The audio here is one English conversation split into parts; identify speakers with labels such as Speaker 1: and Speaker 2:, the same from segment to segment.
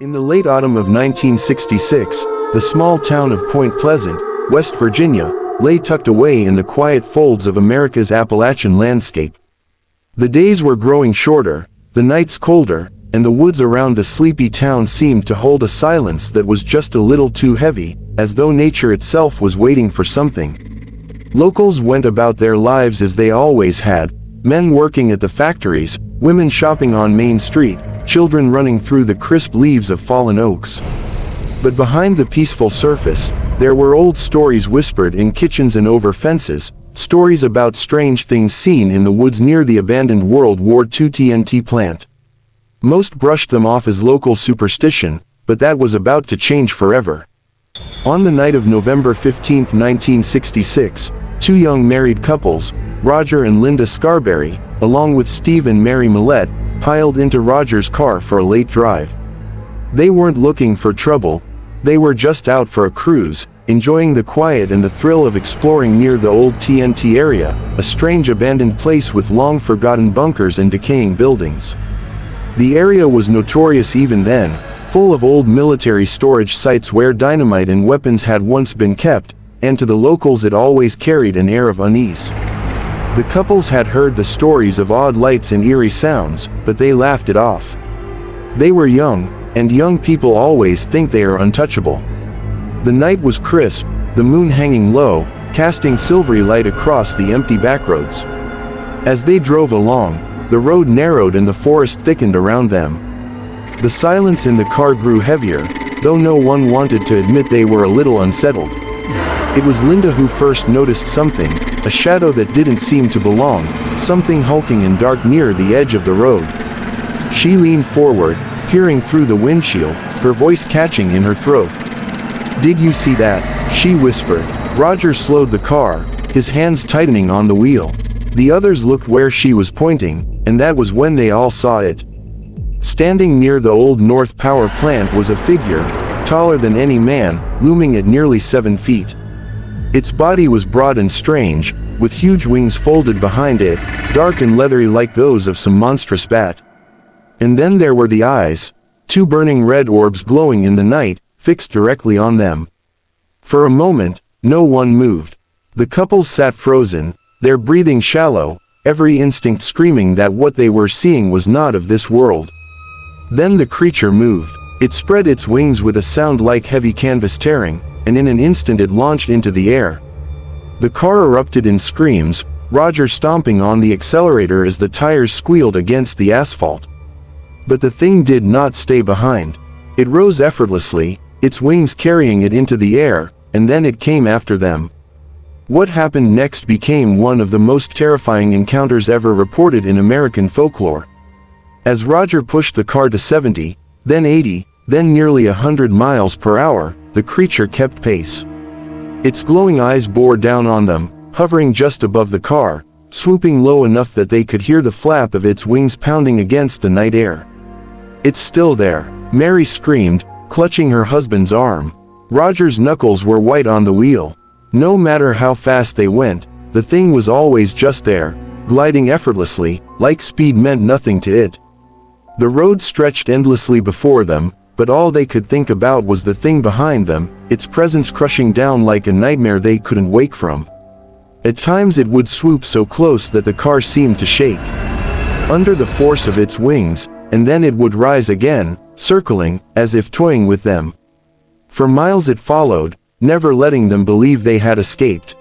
Speaker 1: In the late autumn of 1966, the small town of Point Pleasant, West Virginia, lay tucked away in the quiet folds of America's Appalachian landscape. The days were growing shorter, the nights colder, and the woods around the sleepy town seemed to hold a silence that was just a little too heavy, as though nature itself was waiting for something. Locals went about their lives as they always had, men working at the factories, women shopping on Main Street, children running through the crisp leaves of fallen oaks. But behind the peaceful surface, there were old stories whispered in kitchens and over fences, stories about strange things seen in the woods near the abandoned World War II TNT plant. Most brushed them off as local superstition, but that was about to change forever. On the night of November 15, 1966, two young married couples, Roger and Linda Scarberry, along with Steve and Mary Millette, piled into Roger's car for a late drive. They weren't looking for trouble, they were just out for a cruise, enjoying the quiet and the thrill of exploring near the old TNT area, a strange abandoned place with long-forgotten bunkers and decaying buildings. The area was notorious even then, full of old military storage sites where dynamite and weapons had once been kept, and to the locals it always carried an air of unease. The couples had heard the stories of odd lights and eerie sounds, but they laughed it off. They were young, and young people always think they are untouchable. The night was crisp, the moon hanging low, casting silvery light across the empty backroads. As they drove along, the road narrowed and the forest thickened around them. The silence in the car grew heavier, though no one wanted to admit they were a little unsettled. It was Linda who first noticed something, a shadow that didn't seem to belong, something hulking and dark near the edge of the road. She leaned forward, peering through the windshield, her voice catching in her throat. "Did you see that?" she whispered. Roger slowed the car, his hands tightening on the wheel. The others looked where she was pointing, and that was when they all saw it. Standing near the old North Power plant was a figure, taller than any man, looming at nearly 7 feet. Its body was broad and strange, with huge wings folded behind it, dark and leathery like those of some monstrous bat. And then there were the eyes, two burning red orbs glowing in the night, fixed directly on them. For a moment, no one moved. The couple sat frozen, their breathing shallow, every instinct screaming that what they were seeing was not of this world. Then the creature moved. It spread its wings with a sound like heavy canvas tearing, and in an instant it launched into the air. The car erupted in screams, Roger stomping on the accelerator as the tires squealed against the asphalt. But the thing did not stay behind. It rose effortlessly, its wings carrying it into the air, and then it came after them. What happened next became one of the most terrifying encounters ever reported in American folklore. As Roger pushed the car to 70, then 80, then nearly 100 miles per hour, the creature kept pace. Its glowing eyes bore down on them, hovering just above the car, swooping low enough that they could hear the flap of its wings pounding against the night air. "It's still there," Mary screamed, clutching her husband's arm. Roger's knuckles were white on the wheel. No matter how fast they went, the thing was always just there, gliding effortlessly, like speed meant nothing to it. The road stretched endlessly before them, but all they could think about was the thing behind them, its presence crushing down like a nightmare they couldn't wake from. At times it would swoop so close that the car seemed to shake under the force of its wings, and then it would rise again, circling, as if toying with them. For miles it followed, never letting them believe they had escaped.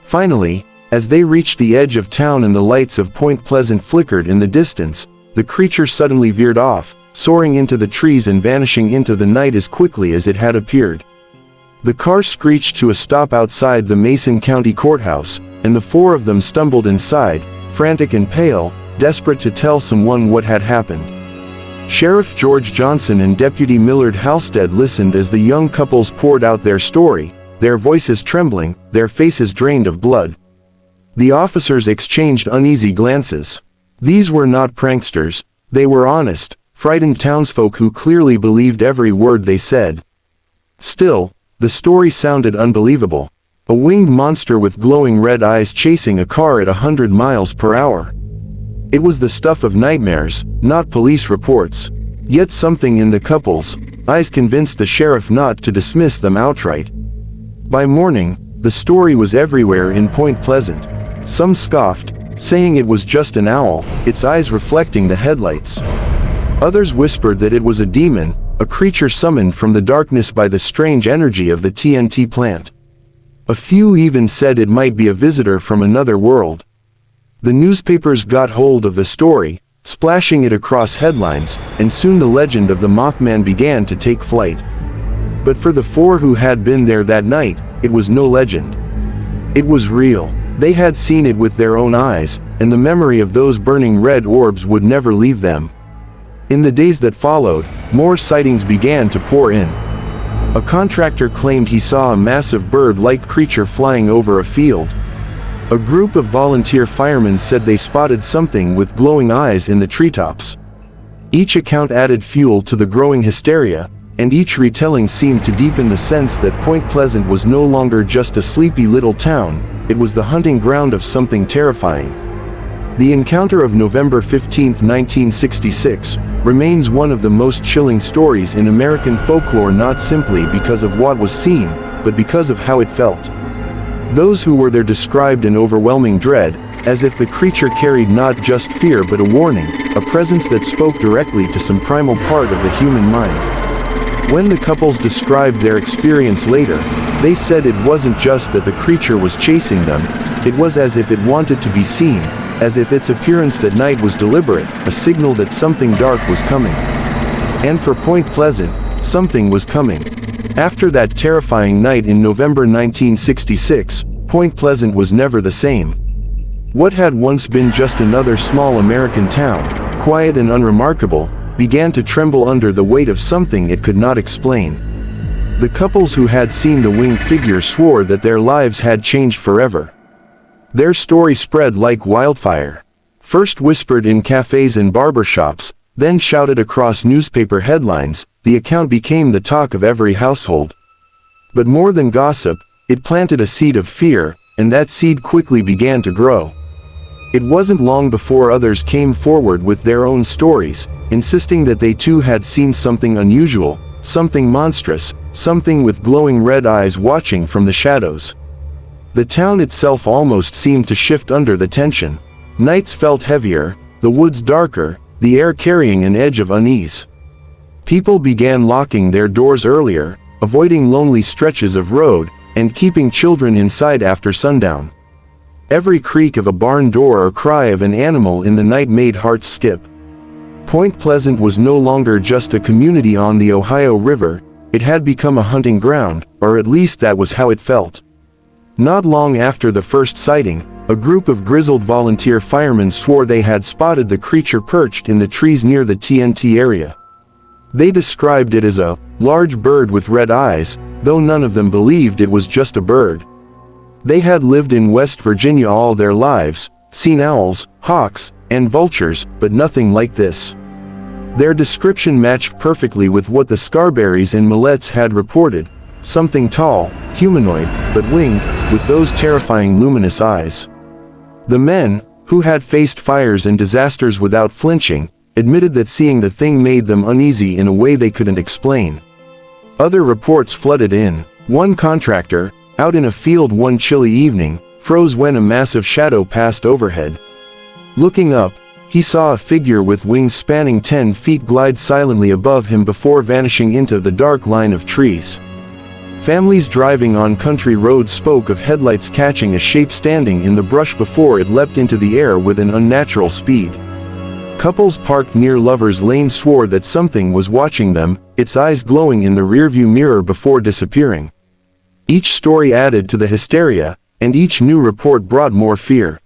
Speaker 1: Finally, as they reached the edge of town and the lights of Point Pleasant flickered in the distance, the creature suddenly veered off, soaring into the trees and vanishing into the night as quickly as it had appeared. The car screeched to a stop outside the Mason County Courthouse, and the four of them stumbled inside, frantic and pale, desperate to tell someone what had happened. Sheriff George Johnson and Deputy Millard Halstead listened as the young couples poured out their story, their voices trembling, their faces drained of blood. The officers exchanged uneasy glances. These were not pranksters, they were honest, frightened townsfolk who clearly believed every word they said. Still, the story sounded unbelievable. A winged monster with glowing red eyes chasing a car at 100 miles per hour. It was the stuff of nightmares, not police reports. Yet something in the couple's eyes convinced the sheriff not to dismiss them outright. By morning, the story was everywhere in Point Pleasant. Some scoffed, saying it was just an owl, its eyes reflecting the headlights. Others whispered that it was a demon, a creature summoned from the darkness by the strange energy of the TNT plant. A few even said it might be a visitor from another world. The newspapers got hold of the story, splashing it across headlines, and soon the legend of the Mothman began to take flight. But for the four who had been there that night, it was no legend. It was real. They had seen it with their own eyes, and the memory of those burning red orbs would never leave them. In the days that followed, more sightings began to pour in. A contractor claimed he saw a massive bird-like creature flying over a field. A group of volunteer firemen said they spotted something with glowing eyes in the treetops. Each account added fuel to the growing hysteria, and each retelling seemed to deepen the sense that Point Pleasant was no longer just a sleepy little town, it was the hunting ground of something terrifying. The encounter of November 15, 1966, remains one of the most chilling stories in American folklore, not simply because of what was seen, but because of how it felt. Those who were there described an overwhelming dread, as if the creature carried not just fear but a warning, a presence that spoke directly to some primal part of the human mind. When the couples described their experience later, they said it wasn't just that the creature was chasing them, it was as if it wanted to be seen, as if its appearance that night was deliberate, a signal that something dark was coming. And for Point Pleasant, something was coming. After that terrifying night in November 1966, Point Pleasant was never the same. What had once been just another small American town, quiet and unremarkable, began to tremble under the weight of something it could not explain. The couples who had seen the winged figure swore that their lives had changed forever. Their story spread like wildfire. First whispered in cafes and barbershops, then shouted across newspaper headlines, the account became the talk of every household. But more than gossip, it planted a seed of fear, and that seed quickly began to grow. It wasn't long before others came forward with their own stories, insisting that they too had seen something unusual, something monstrous, something with glowing red eyes watching from the shadows. The town itself almost seemed to shift under the tension. Nights felt heavier, the woods darker, the air carrying an edge of unease. People began locking their doors earlier, avoiding lonely stretches of road, and keeping children inside after sundown. Every creak of a barn door or cry of an animal in the night made hearts skip. Point Pleasant was no longer just a community on the Ohio River, it had become a hunting ground, or at least that was how it felt. Not long after the first sighting, a group of grizzled volunteer firemen swore they had spotted the creature perched in the trees near the TNT area. They described it as a large bird with red eyes, though none of them believed it was just a bird. They had lived in West Virginia all their lives, seen owls, hawks, and vultures, but nothing like this. Their description matched perfectly with what the Scarberries and Millettes had reported, something tall, humanoid, but winged, with those terrifying luminous eyes. The men, who had faced fires and disasters without flinching, admitted that seeing the thing made them uneasy in a way they couldn't explain. Other reports flooded in. One contractor, out in a field one chilly evening, froze when a massive shadow passed overhead. Looking up, he saw a figure with wings spanning 10 feet glide silently above him before vanishing into the dark line of trees. Families driving on country roads spoke of headlights catching a shape standing in the brush before it leapt into the air with an unnatural speed. Couples parked near Lover's Lane swore that something was watching them, its eyes glowing in the rearview mirror before disappearing. Each story added to the hysteria, and each new report brought more fear.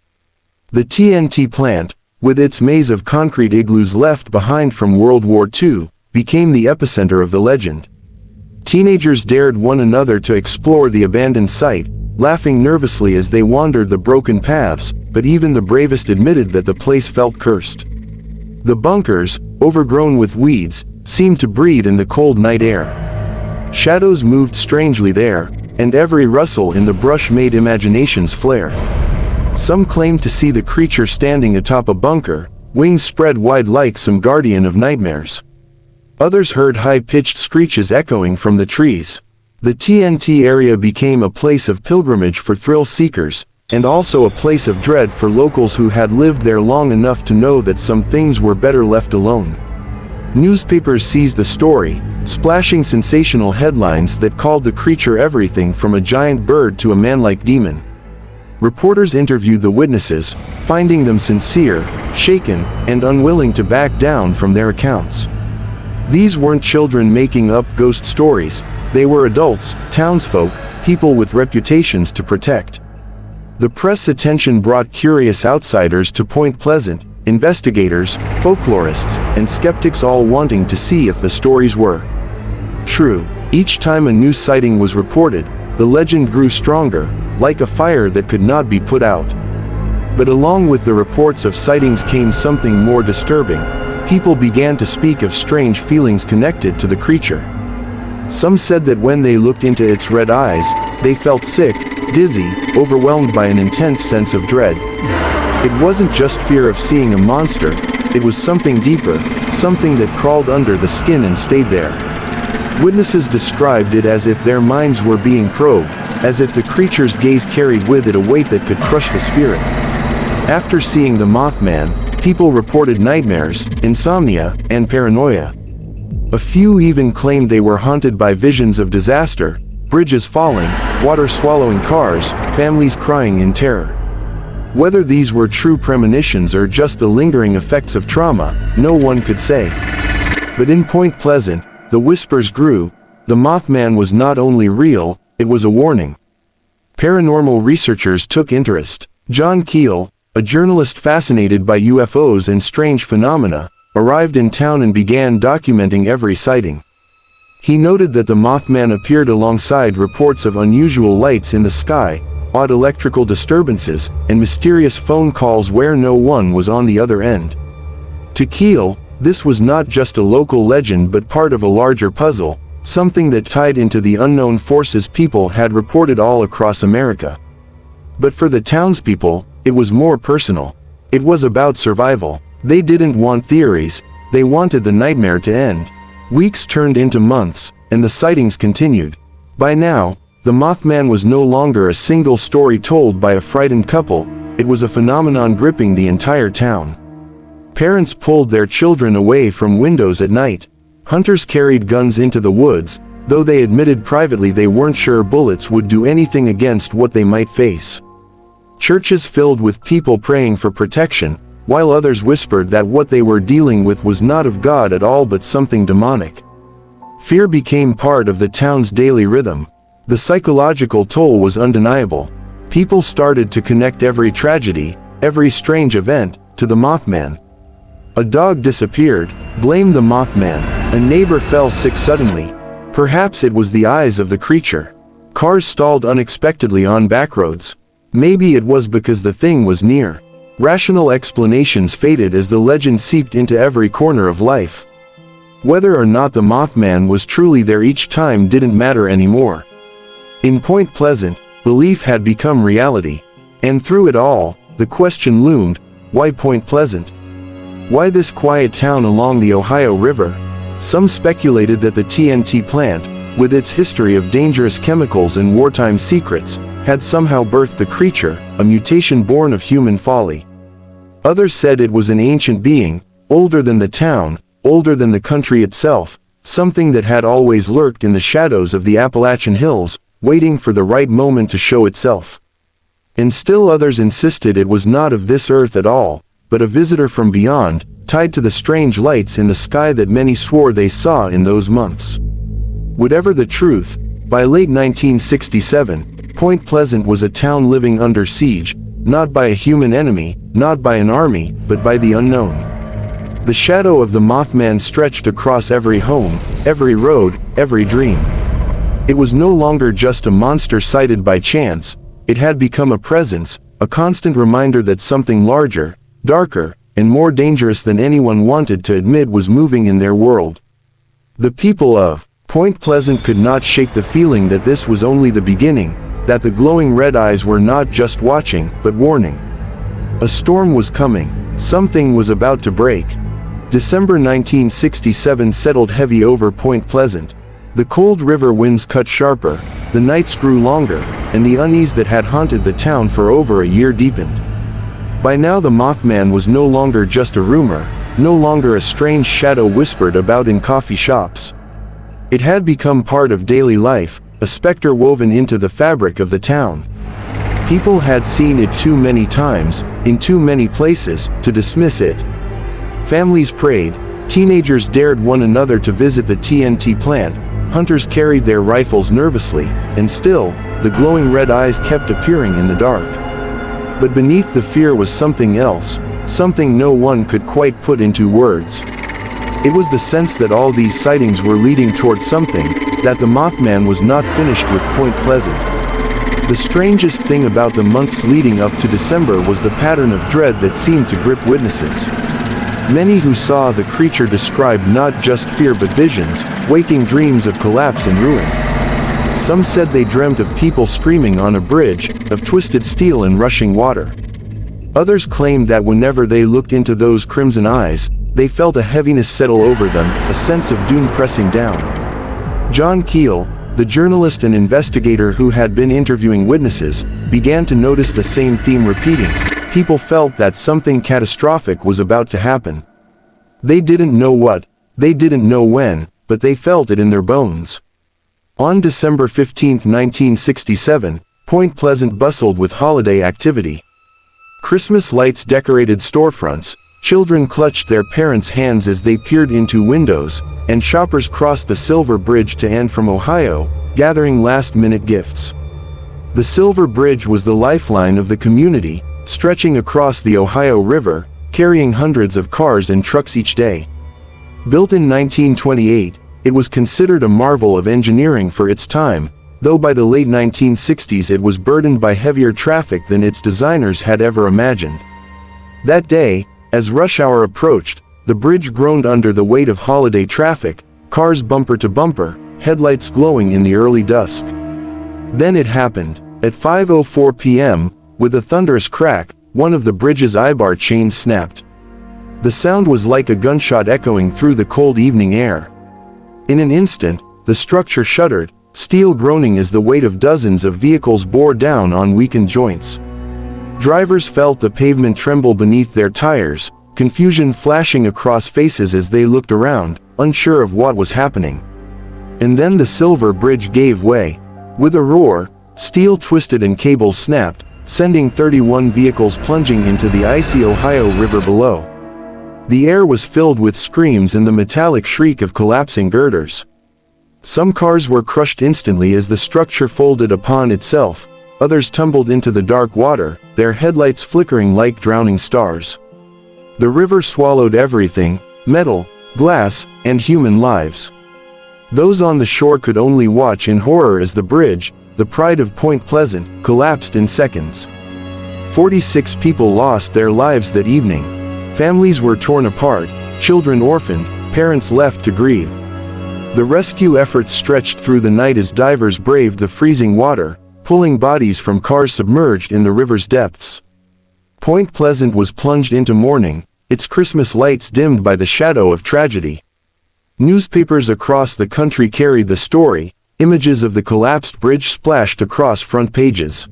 Speaker 1: The TNT plant, with its maze of concrete igloos left behind from World War II, became the epicenter of the legend. Teenagers dared one another to explore the abandoned site, laughing nervously as they wandered the broken paths, but even the bravest admitted that the place felt cursed. The bunkers, overgrown with weeds, seemed to breathe in the cold night air. Shadows moved strangely there, and every rustle in the brush made imaginations flare. Some claimed to see the creature standing atop a bunker, wings spread wide like some guardian of nightmares. Others heard high-pitched screeches echoing from the trees. The TNT area became a place of pilgrimage for thrill seekers, and also a place of dread for locals who had lived there long enough to know that some things were better left alone. Newspapers seized the story, splashing sensational headlines that called the creature everything from a giant bird to a man-like demon. Reporters interviewed the witnesses, finding them sincere, shaken, and unwilling to back down from their accounts. These weren't children making up ghost stories, they were adults, townsfolk, people with reputations to protect. The press attention brought curious outsiders to Point Pleasant, investigators, folklorists, and skeptics all wanting to see if the stories were true. Each time a new sighting was reported, the legend grew stronger, like a fire that could not be put out. But along with the reports of sightings came something more disturbing. People began to speak of strange feelings connected to the creature. Some said that when they looked into its red eyes, they felt sick, dizzy, overwhelmed by an intense sense of dread. It wasn't just fear of seeing a monster, it was something deeper, something that crawled under the skin and stayed there. Witnesses described it as if their minds were being probed, as if the creature's gaze carried with it a weight that could crush the spirit. After seeing the Mothman, people reported nightmares, insomnia, and paranoia. A few even claimed they were haunted by visions of disaster, bridges falling, water swallowing cars, families crying in terror. Whether these were true premonitions or just the lingering effects of trauma, no one could say. But in Point Pleasant, the whispers grew. The Mothman was not only real, it was a warning. Paranormal researchers took interest. John Keel, a journalist fascinated by UFOs and strange phenomena, arrived in town and began documenting every sighting. He noted that the Mothman appeared alongside reports of unusual lights in the sky, odd electrical disturbances, and mysterious phone calls where no one was on the other end. To Keel, this was not just a local legend but part of a larger puzzle, something that tied into the unknown forces people had reported all across America. But for the townspeople, it was more personal. It was about survival. They didn't want theories, they wanted the nightmare to end. Weeks turned into months, and the sightings continued. By now, the Mothman was no longer a single story told by a frightened couple, it was a phenomenon gripping the entire town. Parents pulled their children away from windows at night. Hunters carried guns into the woods, though they admitted privately they weren't sure bullets would do anything against what they might face. Churches filled with people praying for protection, while others whispered that what they were dealing with was not of God at all but something demonic. Fear became part of the town's daily rhythm. The psychological toll was undeniable. People started to connect every tragedy, every strange event, to the Mothman. A dog disappeared, blamed the Mothman. A neighbor fell sick suddenly. Perhaps it was the eyes of the creature. Cars stalled unexpectedly on backroads. Maybe it was because the thing was near. Rational explanations faded as the legend seeped into every corner of life. Whether or not the Mothman was truly there each time didn't matter anymore. In Point Pleasant, belief had become reality. And through it all, the question loomed, why Point Pleasant? Why this quiet town along the Ohio River? Some speculated that the TNT plant, with its history of dangerous chemicals and wartime secrets, had somehow birthed the creature, a mutation born of human folly. Others said it was an ancient being, older than the town, older than the country itself, something that had always lurked in the shadows of the Appalachian Hills, waiting for the right moment to show itself. And still others insisted it was not of this earth at all, but a visitor from beyond, tied to the strange lights in the sky that many swore they saw in those months. Whatever the truth, by late 1967, Point Pleasant was a town living under siege, not by a human enemy, not by an army, but by the unknown. The shadow of the Mothman stretched across every home, every road, every dream. It was no longer just a monster sighted by chance, it had become a presence, a constant reminder that something larger, darker, and more dangerous than anyone wanted to admit was moving in their world. The people of Point Pleasant could not shake the feeling that this was only the beginning, that the glowing red eyes were not just watching, but warning. A storm was coming, something was about to break. December 1967 settled heavy over Point Pleasant. The cold river winds cut sharper, the nights grew longer, and the unease that had haunted the town for over a year deepened. By now the Mothman was no longer just a rumor, no longer a strange shadow whispered about in coffee shops. It had become part of daily life, a specter woven into the fabric of the town. People had seen it too many times, in too many places, to dismiss it. Families prayed, teenagers dared one another to visit the TNT plant, hunters carried their rifles nervously, and still, the glowing red eyes kept appearing in the dark. But beneath the fear was something else, something no one could quite put into words. It was the sense that all these sightings were leading toward something, that the Mothman was not finished with Point Pleasant. The strangest thing about the months leading up to December was the pattern of dread that seemed to grip witnesses. Many who saw the creature described not just fear but visions, waking dreams of collapse and ruin. Some said they dreamt of people screaming on a bridge, of twisted steel and rushing water. Others claimed that whenever they looked into those crimson eyes, they felt a heaviness settle over them, a sense of doom pressing down. John Keel, the journalist and investigator who had been interviewing witnesses, began to notice the same theme repeating. People felt that something catastrophic was about to happen. They didn't know what, they didn't know when, but they felt it in their bones. On December 15, 1967, Point Pleasant bustled with holiday activity. Christmas lights decorated storefronts, children clutched their parents' hands as they peered into windows, and shoppers crossed the Silver Bridge to and from Ohio, gathering last-minute gifts. The Silver Bridge was the lifeline of the community, stretching across the Ohio River, carrying hundreds of cars and trucks each day. Built in 1928, it was considered a marvel of engineering for its time, though by the late 1960s it was burdened by heavier traffic than its designers had ever imagined. That day, as rush hour approached, the bridge groaned under the weight of holiday traffic, cars bumper to bumper, headlights glowing in the early dusk. Then it happened. At 5:04 p.m., with a thunderous crack, one of the bridge's eyebar chains snapped. The sound was like a gunshot echoing through the cold evening air. In an instant, the structure shuddered, steel groaning as the weight of dozens of vehicles bore down on weakened joints. Drivers felt the pavement tremble beneath their tires, confusion flashing across faces as they looked around, unsure of what was happening. And then the Silver Bridge gave way. With a roar, steel twisted and cables snapped, sending 31 vehicles plunging into the icy Ohio River below. The air was filled with screams and the metallic shriek of collapsing girders. Some cars were crushed instantly as the structure folded upon itself, others tumbled into the dark water, their headlights flickering like drowning stars. The river swallowed everything, metal, glass, and human lives. Those on the shore could only watch in horror as the bridge, the pride of Point Pleasant, collapsed in seconds. 46 people lost their lives that evening. Families were torn apart, children orphaned, parents left to grieve. The rescue efforts stretched through the night as divers braved the freezing water, pulling bodies from cars submerged in the river's depths. Point Pleasant was plunged into mourning, its Christmas lights dimmed by the shadow of tragedy. Newspapers across the country carried the story, images of the collapsed bridge splashed across front pages.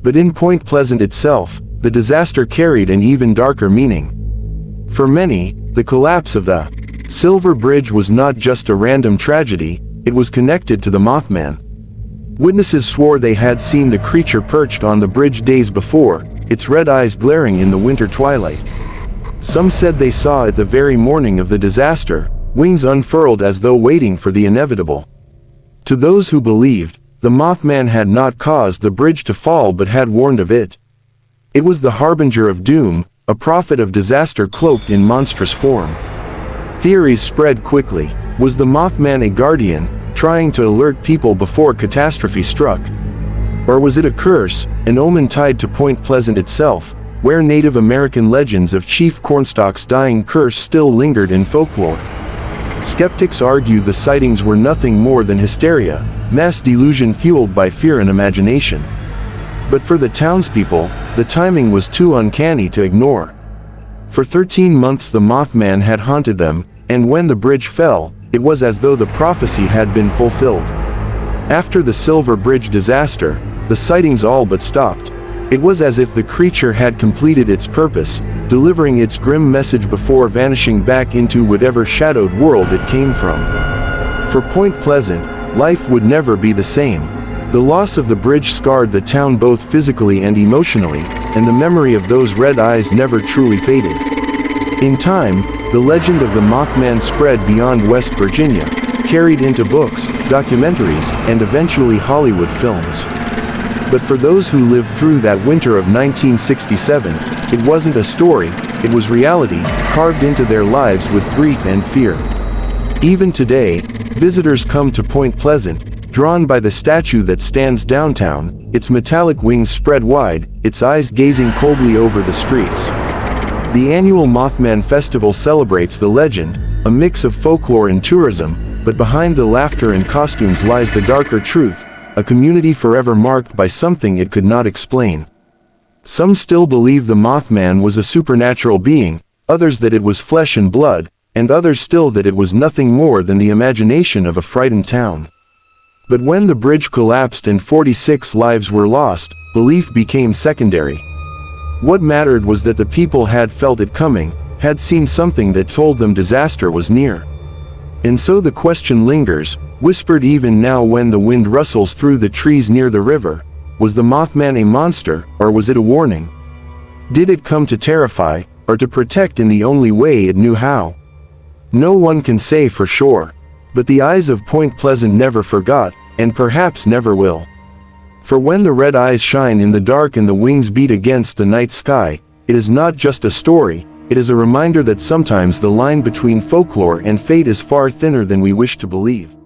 Speaker 1: But in Point Pleasant itself, the disaster carried an even darker meaning. For many, the collapse of the Silver Bridge was not just a random tragedy, it was connected to the Mothman. Witnesses swore they had seen the creature perched on the bridge days before, its red eyes glaring in the winter twilight. Some said they saw it the very morning of the disaster, wings unfurled as though waiting for the inevitable. To those who believed, the Mothman had not caused the bridge to fall but had warned of it. It was the harbinger of doom, a prophet of disaster cloaked in monstrous form. Theories spread quickly. Was the Mothman a guardian, trying to alert people before catastrophe struck? Or was it a curse, an omen tied to Point Pleasant itself, where Native American legends of Chief Cornstalk's dying curse still lingered in folklore? Skeptics argued the sightings were nothing more than hysteria, mass delusion fueled by fear and imagination. But for the townspeople, the timing was too uncanny to ignore. For 13 months the Mothman had haunted them, and when the bridge fell, it was as though the prophecy had been fulfilled. After the Silver Bridge disaster, the sightings all but stopped. It was as if the creature had completed its purpose, delivering its grim message before vanishing back into whatever shadowed world it came from. For Point Pleasant, life would never be the same. The loss of the bridge scarred the town both physically and emotionally, and the memory of those red eyes never truly faded. In time, the legend of the Mothman spread beyond West Virginia, carried into books, documentaries, and eventually Hollywood films. But for those who lived through that winter of 1967, it wasn't a story, it was reality, carved into their lives with grief and fear. Even today, visitors come to Point Pleasant, drawn by the statue that stands downtown, its metallic wings spread wide, its eyes gazing coldly over the streets. The annual Mothman Festival celebrates the legend, a mix of folklore and tourism, but behind the laughter and costumes lies the darker truth, a community forever marked by something it could not explain. Some still believe the Mothman was a supernatural being, others that it was flesh and blood, and others still that it was nothing more than the imagination of a frightened town. But when the bridge collapsed and 46 lives were lost, belief became secondary. What mattered was that the people had felt it coming, had seen something that told them disaster was near. And so the question lingers, whispered even now when the wind rustles through the trees near the river. Was the Mothman a monster, or was it a warning? Did it come to terrify, or to protect in the only way it knew how? No one can say for sure. But the eyes of Point Pleasant never forgot, and perhaps never will. For when the red eyes shine in the dark and the wings beat against the night sky, it is not just a story, it is a reminder that sometimes the line between folklore and fate is far thinner than we wish to believe.